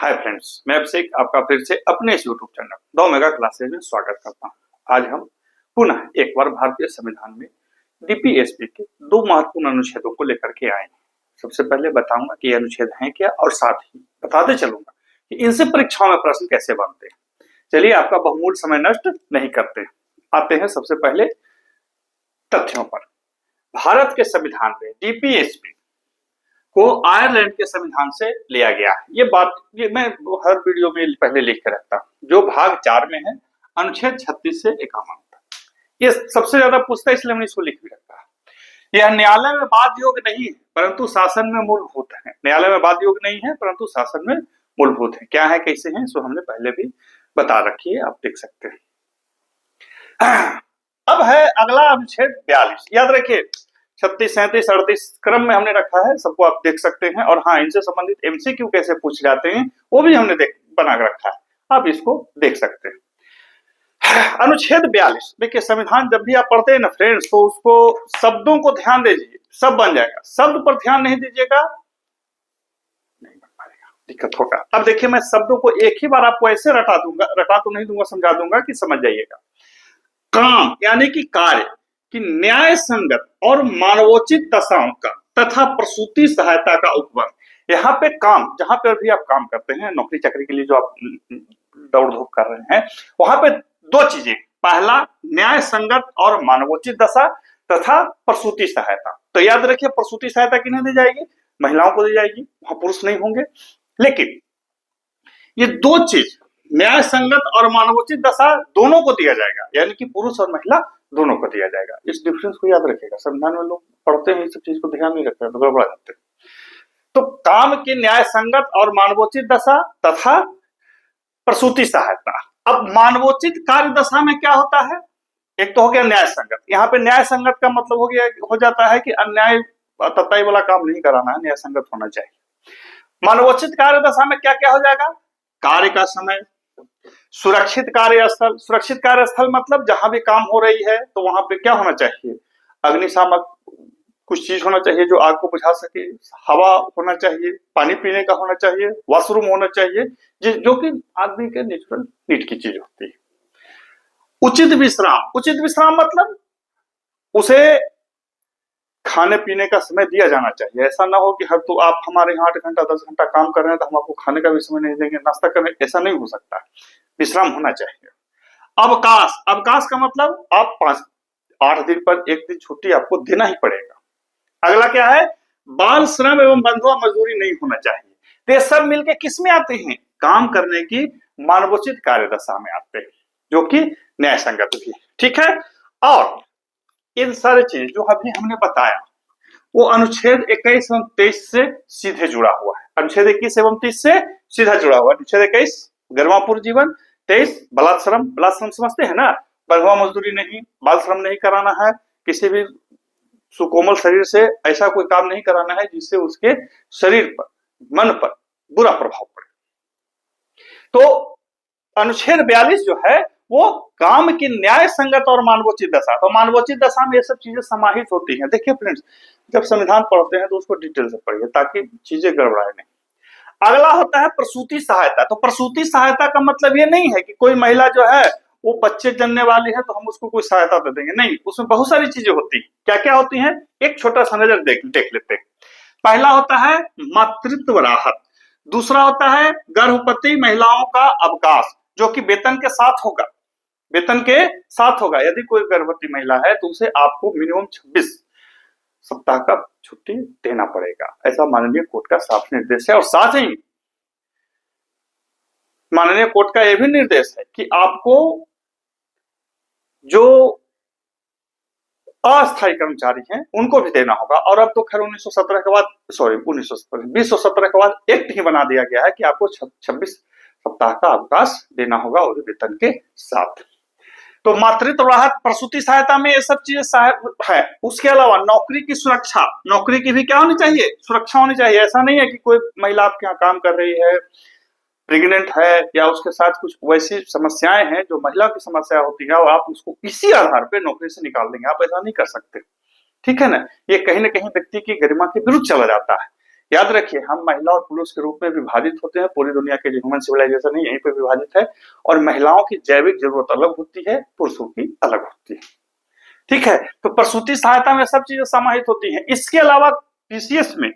Hi friends, मैं अभिषेक आपका फिर से अपने इस YouTube channel the mega classes में स्वागत करता हूं। आज हम पुनः एक बार भारतीय संविधान में डीपीएसपी के दो महत्वपूर्ण अनुच्छेदों को लेकर के आए हैं। सबसे पहले बताऊंगा कि ये अनुच्छेद हैं क्या और साथ ही बताते चलूंगा कि इनसे परीक्षाओं में प्रश्न कैसे बनते हैं। चलिए आपका बहुमूल्य समय नष्ट नहीं करते, आते हैं सबसे पहले तथ्यों पर। भारत के संविधान में डीपीएसपी को आयरलैंड के संविधान से लिया गया है। ये मैं हर वीडियो में पहले लिख के रखता हूं, जो भाग 4 में है, अनुच्छेद 36 से 51 तक। ये सबसे ज्यादा पूछता है, इसलिए मैंने इसको लिख भी रखा है। यह न्यायालय में वाद योग्य नहीं है परंतु शासन में मूलभूत है। न्यायालय में वाद योग्य नहीं है परंतु शासन में मूलभूत है। क्या है, कैसे है, इसको हमने पहले भी बता रखी है, आप देख सकते हैं। अब है अगला अनुच्छेद 42। याद रखिए 36, 37, 38 क्रम में हमने रखा है, सबको आप देख सकते हैं। और हाँ, इनसे संबंधित एमसीक्यू कैसे पूछ जाते हैं वो भी हमने बना के रखा है, आप इसको देख सकते हैं। अनुच्छेद 42 देखिए, संविधान जब भी आप पढ़ते हैं ना फ्रेंड्स, तो उसको शब्दों को ध्यान दीजिए, सब बन जाएगा। शब्द पर ध्यान नहीं दीजिएगा नहीं बन पाएगा, दिक्कत होगा। अब देखिए, मैं शब्दों को एक ही बार आपको ऐसे रटा तो नहीं दूंगा, समझा दूंगा कि समझ जाइएगा। काम यानी कि कार्य कि न्याय संगत और मानवोचित दशाओं का तथा प्रसूति सहायता का उपबंध। यहाँ पे काम, जहां पर भी आप काम करते हैं, नौकरी चाकरी के लिए जो आप दौड़ धूप कर रहे हैं, वहां पे दो चीजें, पहला न्याय संगत और मानवोचित दशा तथा प्रसूति सहायता। तो याद रखिए, प्रसूति सहायता किन्हें दी जाएगी? महिलाओं को दी जाएगी, वहां पुरुष नहीं होंगे। लेकिन ये दो चीज, न्याय संगत और मानवोचित दशा, दोनों को दिया जाएगा, यानी कि पुरुष और महिला दोनों को दिया जाएगा। इस डिफरेंस को याद रखिएगा। संविधान में लोग पढ़ते हैं, इस सब चीज को ध्यान नहीं रखते, तो गड़बड़ा जाते हैं। तो काम की न्याय संगत और मानवोचित दशा तथा प्रसूति सहायता। अब मानवोचित कार्य दशा में क्या होता है? एक तो हो गया न्याय संगत। यहाँ पे न्याय संगत का मतलब हो जाता है कि अन्याय तताई वाला काम नहीं कराना है, न्याय संगत होना चाहिए। मानवोचित कार्य दशा में क्या क्या हो जाएगा? कार्य का समय, सुरक्षित कार्यस्थल। सुरक्षित कार्यस्थल मतलब जहां भी काम हो रही है तो वहां पे क्या होना चाहिए? अग्निशामक कुछ चीज होना चाहिए जो आग को बुझा सके, हवा होना चाहिए, पानी पीने का होना चाहिए, वॉशरूम होना चाहिए, जो कि आदमी के नेचुरल नीड की चीज होती है। उचित विश्राम। उचित विश्राम मतलब उसे खाने पीने का समय दिया जाना चाहिए। ऐसा ना हो कि हर तो आप हमारे यहाँ 8 घंटा 10 घंटा काम कर रहे हैं तो हम आपको खाने का भी समय नहीं देंगे, नाश्ता करने, ऐसा नहीं हो सकता। विश्राम होना चाहिए। अवकाश। अवकाश का मतलब आप 8 दिन पर 1 दिन छुट्टी आपको देना ही पड़ेगा। अगला क्या है? बाल श्रम एवं बंधुआ मजदूरी नहीं होना चाहिए। तो ये सब मिलके किस में आते हैं? काम करने की मानवोचित कार्य दशा में आते हैं, जो कि न्याय संगत भी है। ठीक है। और इन सारी चीज जो अभी हमने बताया वो अनुच्छेद 21 एवं 23 से सीधे जुड़ा हुआ है। अनुच्छेद 21 एवं 30 से सीधा जुड़ा हुआ है। अनुच्छेद 21 गरिमापूर्ण जीवन, 23 बलात्श्रम। बलात्श्रम समझते हैं ना, बंधुआ मजदूरी नहीं, बाल श्रम नहीं कराना है, किसी भी सुकोमल शरीर से ऐसा कोई काम नहीं कराना है जिससे उसके शरीर पर, मन पर बुरा प्रभाव पड़े। तो अनुच्छेद 42 जो है वो काम की न्याय संगत और मानवोचित दशा। तो मानवोचित दशा में ये सब चीजें समाहित होती हैं। देखिए फ्रेंड्स, जब संविधान पढ़ते हैं तो उसको डिटेल से पढ़िए ताकि चीजें गड़बड़ाए नहीं। अगला होता है प्रसूति सहायता। तो प्रसूति सहायता का मतलब ये नहीं है कि कोई महिला जो है वो बच्चे जन्ने वाली है तो हम उसको कोई सहायता दे देंगे, नहीं। उसमें बहुत सारी चीजें होती हैं। क्या क्या होती हैं, एक छोटा सा नजर देख लेते हैं। पहला होता है मातृत्व राहत। दूसरा होता है गर्भवती महिलाओं का अवकाश, जो कि वेतन के साथ होगा। वेतन के साथ होगा। यदि कोई गर्भवती महिला है तो उसे आपको मिनिमम 26 सप्ताह का छुट्टी देना पड़ेगा, ऐसा माननीय कोर्ट का साफ निर्देश है। और साथ ही माननीय कोर्ट का यह भी निर्देश है कि आपको जो अस्थायी कर्मचारी हैं उनको भी देना होगा। और अब तो खैर 1917 के बाद, सॉरी 2017 के बाद एक्ट ही बना दिया गया है कि आपको 26 सप्ताह का अवकाश देना होगा और वेतन के साथ। तो मातृत्व राहत, प्रसूति सहायता में ये सब चीजें है। उसके अलावा नौकरी की सुरक्षा। नौकरी की भी क्या होनी चाहिए? सुरक्षा होनी चाहिए। ऐसा नहीं है कि कोई महिला आपके यहाँ काम कर रही है, प्रेग्नेंट है या उसके साथ कुछ वैसी समस्याएं हैं जो महिला की समस्या होती है और आप उसको इसी आधार पे नौकरी से निकाल देंगे। आप ऐसा नहीं कर सकते, ठीक है ना। ये कहीं ना कहीं व्यक्ति की गरिमा के विरुद्ध चला जाता है। याद रखिए, हम महिला और पुरुष के रूप में विभाजित होते हैं। पूरी दुनिया के जो ह्यूमन सिविलाइजेशन है यहीं पे विभाजित है। और महिलाओं की जैविक जरूरत अलग होती है, पुरुषों की अलग होती है। ठीक है, तो प्रसूति सहायता में सब चीजें समाहित होती हैं। इसके अलावा पीसीएस में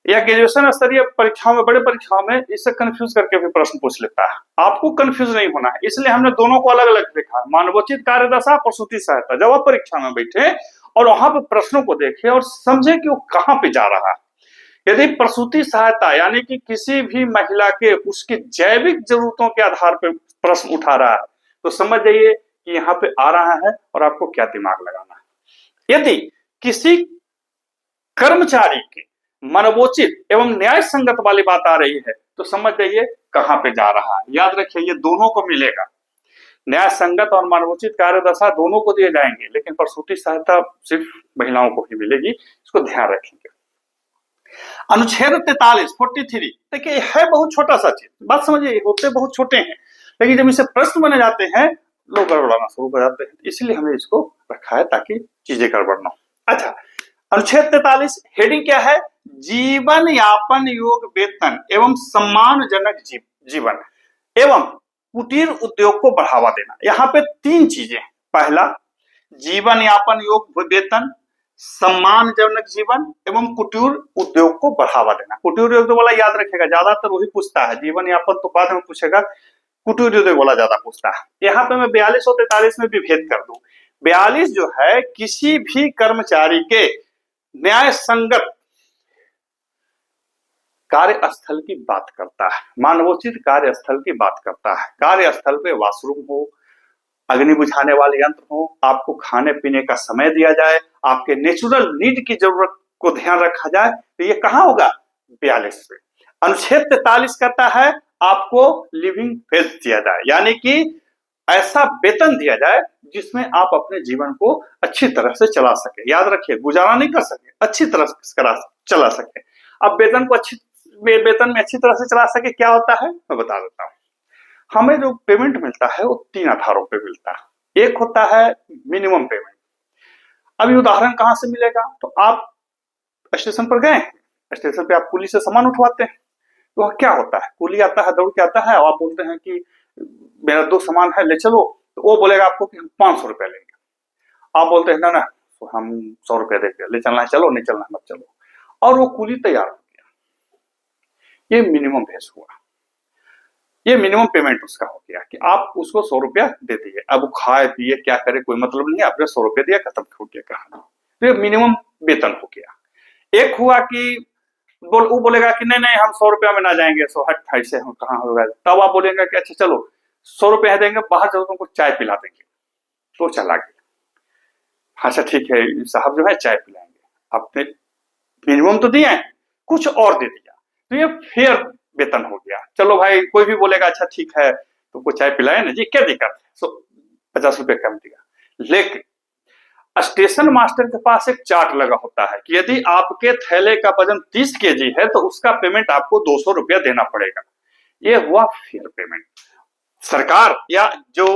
या ग्रेजुएशन स्तरीय परीक्षाओं में, बड़े परीक्षाओं में इससे कंफ्यूज करके भी प्रश्न पूछ लेता है। आपको कंफ्यूज नहीं होना है, इसलिए हमने दोनों को अलग अलग देखा है, मानवोचित कार्यदशा, प्रसूति सहायता। जब आप परीक्षा में बैठे और वहां पर प्रश्नों को देखे और समझे कि वो कहाँ पे जा रहा है। यदि प्रसूति सहायता यानी कि किसी भी महिला के उसकी जैविक जरूरतों के आधार पर प्रश्न उठा रहा है, तो समझ जाइए कि यहाँ पे आ रहा है और आपको क्या दिमाग लगाना है। यदि किसी कर्मचारी के मानवोचित एवं न्याय संगत वाली बात आ रही है, तो समझ जाइए कहां पे जा रहा है। याद रखिए, ये दोनों को मिलेगा, न्याय संगत और मानवोचित कार्यदशा दोनों को दिए जाएंगे, लेकिन प्रसूति सहायता सिर्फ महिलाओं को ही मिलेगी, इसको ध्यान रखेंगे। अनुच्छेद 43 देखिए, है बहुत छोटा सा चीज, बात समझिए, होते बहुत छोटे हैं, लेकिन जब इसे प्रश्न बने जाते हैं लोग गड़बड़ाना शुरू कर जाते हैं, इसलिए हमने इसको रखा है ताकि चीजें गड़बड़ ना हो। अच्छा, अनुच्छेद 43 हेडिंग क्या है? जीवन यापन योग्य वेतन एवं सम्मानजनक जीवन एवं कुटीर उद्योग को बढ़ावा देना। यहाँ पे तीन चीजें, पहला जीवन यापन योग्य वेतन, सम्मानजनक जीवन एवं कुटीर उद्योग को बढ़ावा देना। कुटीर उद्योग वाला याद रखेगा, ज्यादातर वही पूछता है, जीवन यापन तो बाद में पूछेगा, कुटीर उद्योग वाला ज्यादा पूछता है। यहाँ पे मैं 42 और 43 में विभेद कर दूं। 42 जो है किसी भी कर्मचारी के न्याय संगत कार्यस्थल की बात करता है, मानवोचित कार्यस्थल की बात करता है। कार्यस्थल पे वॉशरूम हो, अग्नि बुझाने वाले यंत्र हो, आपको खाने पीने का समय दिया जाए, आपके नेचुरल नीड की जरूरत को ध्यान रखा जाए, तो ये कहां होगा? 42 पे। अनुच्छेद 43 कहता है आपको लिविंग वेज दिया जाए, यानी कि ऐसा वेतन दिया जाए जिसमें आप अपने जीवन को अच्छी तरह से चला सके। याद रखिए, गुजारा नहीं कर सके, अच्छी तरह से चला सके। अब वेतन में अच्छी तरह से चला सके क्या होता है मैं बता देता हूँ। हमें जो पेमेंट मिलता है वो 3 आधारों पे मिलता है। एक होता है मिनिमम पेमेंट। अभी उदाहरण कहां से मिलेगा? तो आप स्टेशन पर गए, स्टेशन पे आप कुली से सामान उठवाते हैं, तो वह क्या होता है, कुली आता है, दौड़ के आता है, और आप बोलते हैं कि मेरा 2 सामान है ले चलो, तो वो बोलेगा आपको कि हम 500 रुपया लेंगे। आप बोलते हैं ना ना, तो हम 100 रुपया देंगे, ले चलना है चलो, नहीं चलना है मत चलो, और वो कुली तैयार हो गया। ये मिनिमम भेज हुआ, ये मिनिमम पेमेंट उसका हो गया कि आप उसको 100 रुपया दे दिए। अब वो खाए पिए क्या करे कोई मतलब नहीं, आपने 100 रुपया दिया, खत्म हो गया कहानी। तो ये मिनिमम वेतन हो गया। एक हुआ कि वो बोलेगा कि नहीं नहीं हम 100 रुपया में ना जाएंगे, 100 हट से हम कहाँ होगा। तब आप बोलेंगे कि अच्छा चलो 100 रुपया देंगे, बाहर चलो तुमको चाय पिला देंगे, तो चला गया। अच्छा ठीक है साहब जो है चाय पिलाएंगे, आपने मिनिमम तो दिया है, कुछ और दे दिया, तो ये फेयर वेतन हो गया। चलो भाई कोई भी बोलेगा अच्छा ठीक है तुमको चाय पिलाए ना जी, क्या दिक्कत है, 50 रुपये कम दिया। लेकिन स्टेशन मास्टर के पास एक चार्ट लगा होता है कि यदि आपके थैले का वजन 30 केजी है तो उसका पेमेंट आपको 200 रुपया देना पड़ेगा। ये हुआ फेयर पेमेंट। सरकार या जो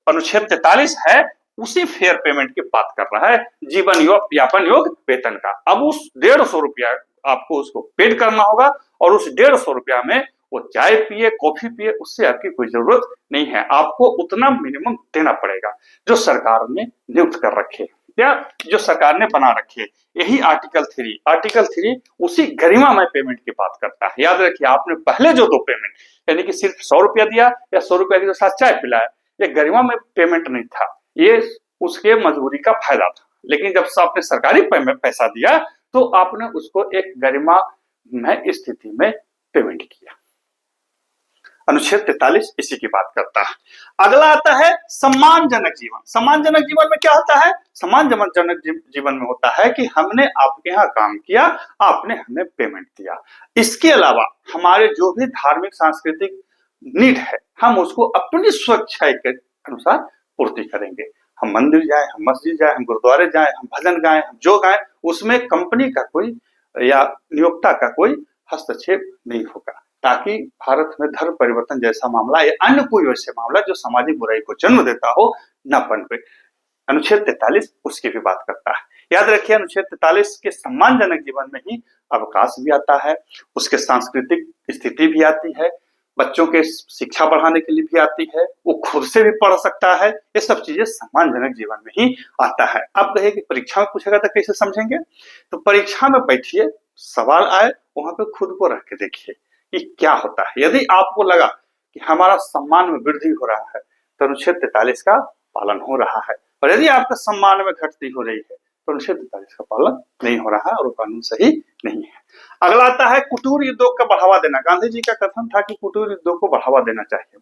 अनुच्छेद 43 है उसी फेयर पेमेंट की बात कर रहा है, जीवन यापन योग वेतन का। अब उस 150 रुपया आपको उसको पेड करना होगा, और उस 150 रुपया में वो चाय पिए कॉफी पिए उससे आपकी कोई जरूरत नहीं है, आपको उतना मिनिमम देना पड़ेगा जो सरकार ने नियुक्त कर रखे या जो सरकार ने बना रखे। यही आर्टिकल 3 उसी गरिमामय पेमेंट की बात करता है। याद रखिए, आपने पहले जो 2 पेमेंट यानी कि सिर्फ 100 रुपया दिया या 100 रुपया के साथ चाय पिलाया, ये गरिमामय पेमेंट नहीं था, ये उसके मजबूरी का फायदा था। लेकिन जब से आपने सरकारी पैसा दिया तो आपने उसको एक गरिमामय स्थिति में पेमेंट किया। अनुच्छेद 43 इसी की बात करता है। अगला आता है सम्मानजनक जीवन। सम्मानजनक जीवन में क्या होता है? सम्मानजनक जीवन में होता है कि हमने आपके यहाँ काम किया, आपने हमें पेमेंट दिया। इसके अलावा हमारे जो भी धार्मिक सांस्कृतिक नीड है हम उसको अपनी स्वेच्छा के अनुसार पूर्ति करेंगे। हम मंदिर जाए, हम मस्जिद जाए, हम गुरुद्वारे जाए, हम भजन गाएं, हम जो गाएं, उसमें कंपनी का कोई या नियोक्ता का कोई हस्तक्षेप नहीं होगा, ताकि भारत में धर्म परिवर्तन जैसा मामला या अन्य कोई वैसे मामला जो सामाजिक बुराई को जन्म देता हो न पनपे। अनुच्छेद 43 उसकी भी बात करता है। याद रखिए अनुच्छेद 43 के सम्मानजनक जीवन में ही अवकाश भी आता है, उसके सांस्कृतिक स्थिति भी आती है, बच्चों के शिक्षा बढ़ाने के लिए भी आती है, वो खुद से भी पढ़ सकता है। ये सब चीजें सम्मानजनक जीवन में ही आता है। अब कहिए कि परीक्षा में पूछेगा तो कैसे समझेंगे? तो परीक्षा में बैठिए, सवाल आए वहां पे खुद को रख के देखिए कि क्या होता है। यदि आपको लगा कि हमारा सम्मान में वृद्धि हो रहा है तो अनुच्छेद 43 का पालन हो रहा है, और यदि आपका सम्मान में घटती हो रही है तो अनुच्छेद 43 का पालन नहीं हो रहा है और वो कानून सही नहीं है। अगला आता है कुटीर उद्योग का बढ़ावा देना। गांधी जी का कथन था कि कुटीर उद्योग को बढ़ावा देना चाहिए,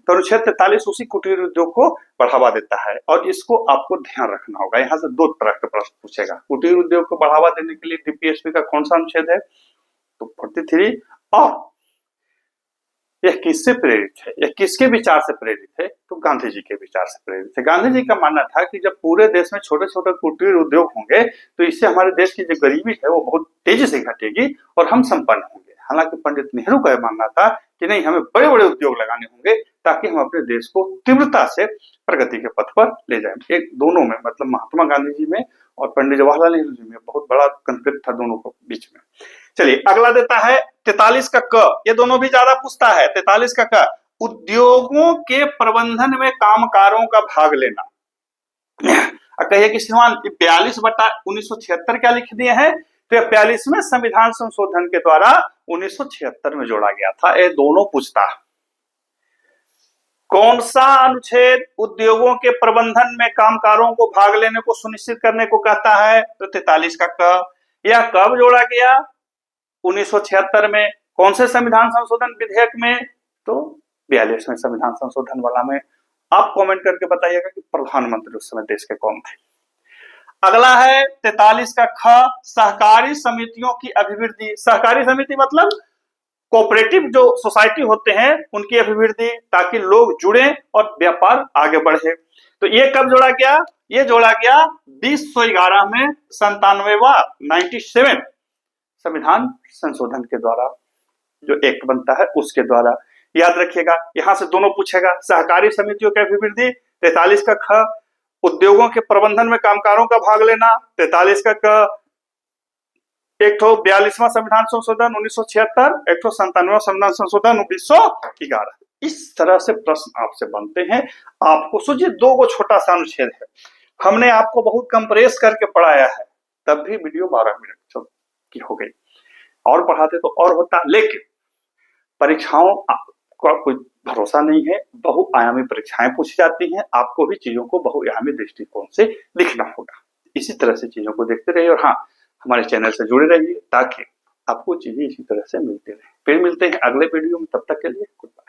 तो अनुच्छेद 43 उसी कुटीर उद्योग को बढ़ावा देता है, और इसको आपको ध्यान रखना होगा। यहाँ से 2 तरह के प्रश्न पूछेगा। कुटीर उद्योग को बढ़ावा देने के लिए डीपीएसपी का कौन सा अनुच्छेद है? तो 43। और यह किससे प्रेरित है, यह किसके विचार से प्रेरित है? तो गांधी जी के विचार से प्रेरित है। गांधी जी का मानना था कि जब पूरे देश में छोटे छोटे कुटीर उद्योग होंगे तो इससे हमारे देश की जो गरीबी है वो बहुत तेजी से घटेगी और हम संपन्न होंगे। हालांकि पंडित नेहरू का यह मानना था कि नहीं, हमें बड़े बड़े उद्योग लगाने होंगे ताकि हम अपने देश को तीव्रता से प्रगति के पथ पर ले जाए। एक दोनों में, मतलब महात्मा गांधी जी में और पंडित जवाहरलाल नेहरू जी में बहुत बड़ा कॉन्फ्लिक्ट था दोनों के बीच में। चलिए अगला देता है 43 का क। ये दोनों भी ज्यादा पूछता है। 43 का क, उद्योगों के प्रबंधन में कामगारों का भाग लेना। कहिए कि श्रीमान 42/1976 क्या लिख दिए हैं? तो 42वें संविधान संशोधन के द्वारा 1976 में जोड़ा गया था। ये दोनों पूछता है। कौन सा अनुच्छेद उद्योगों के प्रबंधन में कामगारों को भाग लेने को सुनिश्चित करने को कहता है? तो 43 का क। यह कब जोड़ा गया? 1976 में। कौन से संविधान संशोधन विधेयक में? तो 42वें संविधान संशोधन वाला में। आप कमेंट करके बताइएगा कि प्रधानमंत्री उस समय देश के कौन थे। अगला है 43 का ख, सहकारी समितियों की अभिवृद्धि। सहकारी समिति मतलब कोऑपरेटिव जो सोसाइटी होते हैं उनकी अभिवृद्धि, ताकि लोग जुड़े और व्यापार आगे बढ़े। तो ये कब जोड़ा गया? ये जोड़ा गया 2011 में 97वां संविधान संशोधन के द्वारा, जो एक्ट बनता है उसके द्वारा। याद रखिएगा, यहां से दोनों पूछेगा। सहकारी समितियों की अभिवृद्धि 43 का ख, उद्योगों के प्रबंधन में कामगारों का भाग लेना 43 का क, एक तो 42वां संविधान संशोधन 1976, एक तो 97वां संविधान संशोधन 1911। इस तरह से प्रश्न आपसे बनते हैं। आपको सोचिए 2 गो छोटा सा अनुच्छेद है, हमने आपको बहुत कंप्रेस करके पढ़ाया है, तब भी वीडियो 12 मिनट की हो गई। और पढ़ाते तो और होता, लेकिन परीक्षाओं का कोई भरोसा नहीं है। बहुआयामी परीक्षाएं पूछी जाती हैं, आपको भी चीजों को बहुआयामी दृष्टिकोण से लिखना होगा। इसी तरह से चीजों को देखते रहिए, और हाँ, हमारे चैनल से जुड़े रहिए ताकि आपको चीजें इसी तरह से मिलती रहे। फिर मिलते हैं अगले वीडियो में, तब तक के लिए गुड बाय।